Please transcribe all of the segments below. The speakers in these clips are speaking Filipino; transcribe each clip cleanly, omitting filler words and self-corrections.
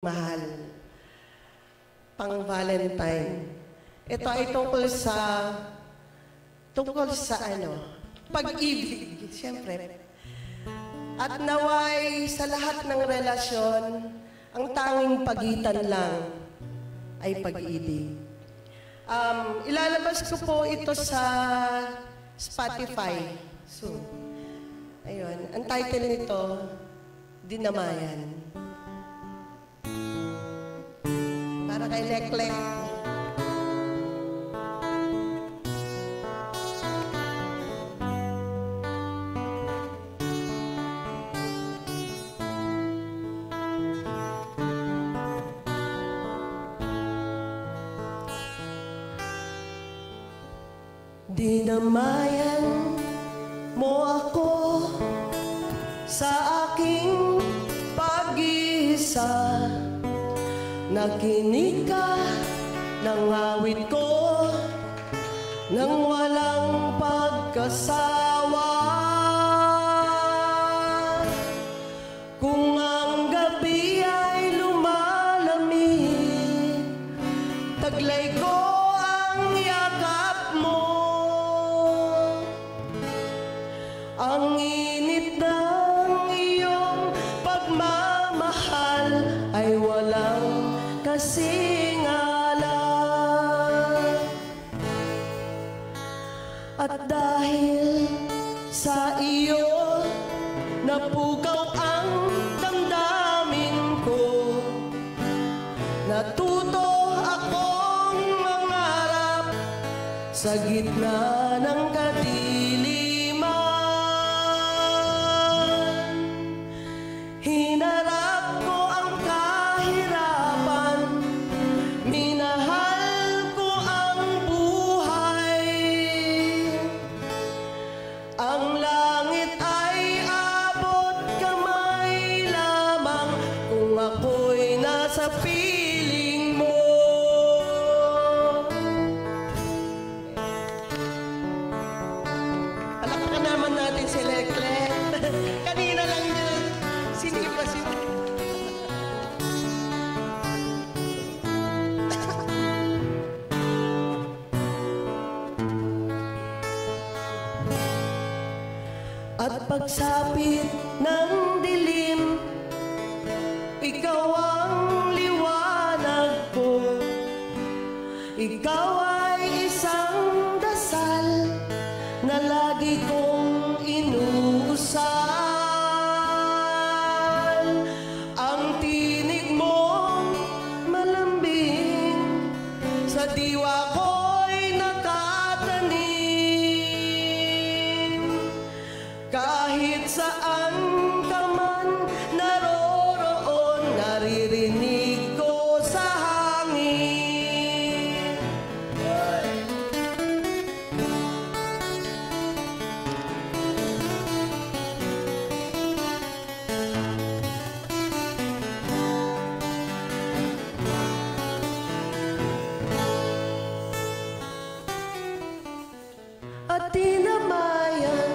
mahal, pang Valentine. Ito ay tungkol sa pag-ibig, siyempre. At naway sa lahat ng relasyon, ang tanging pagitan lang ay pag-ibig. Ilalabas ko po ito sa Spotify soon. Ayun, ang title nito, Dinamayan. Para kay Leklek. Dinamayan mo ako sa aking pag-iisa. Nakinig ka ng awit ko nang walang pagkasawa. Kung ang gabi ay lumalamig, taglay ko ang yakap mo. Ang init ng iyong pagmamahal ay walang kasing alam. At dahil sa iyo napukaw ang damdamin ko, natuto akong mangarap sa gitna ng kadiliman. Hinarap ko ang kahirapan, minahal ko ang buhay. Ang langit ay abot kamay lamang kung ako'y nasa piling mo. Palakpakan naman natin si Leklek. Kanina lang niya sinipa-sipa. At pagsapit ng dilim, ikaw ang liwanag ko. Ikaw ay isang dasal na lagi kong inuusal. Ang tinig mo malambing, sa diwa ko'y nakatanim. Kahit saan ka man naroroon, naririnig ko sa hangin. At dinamayan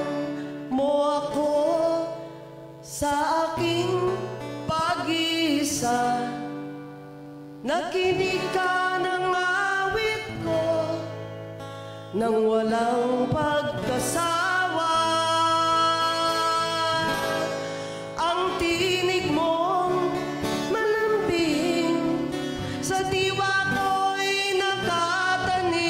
mo ako sa aking pag-iisa. Nakinig ka ng awit ko nang walang pagkasawa. Ang tinig mong malambing, sa diwa ko'y nakatanim.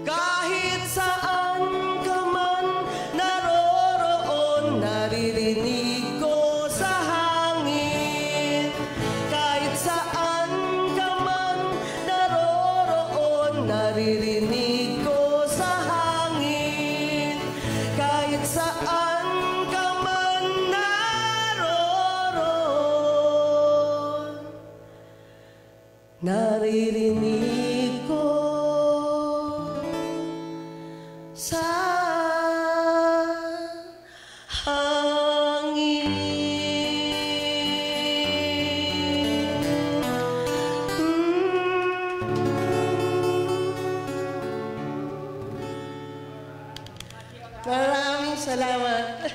Kahit saan ka man naroroon, naririnig ko sa hangin. Kahit saan ka man naroroon, naririnig ko sa hangin. Kahit saan ka man naroroon, naririnig ko sa hangin. Maraming salamat.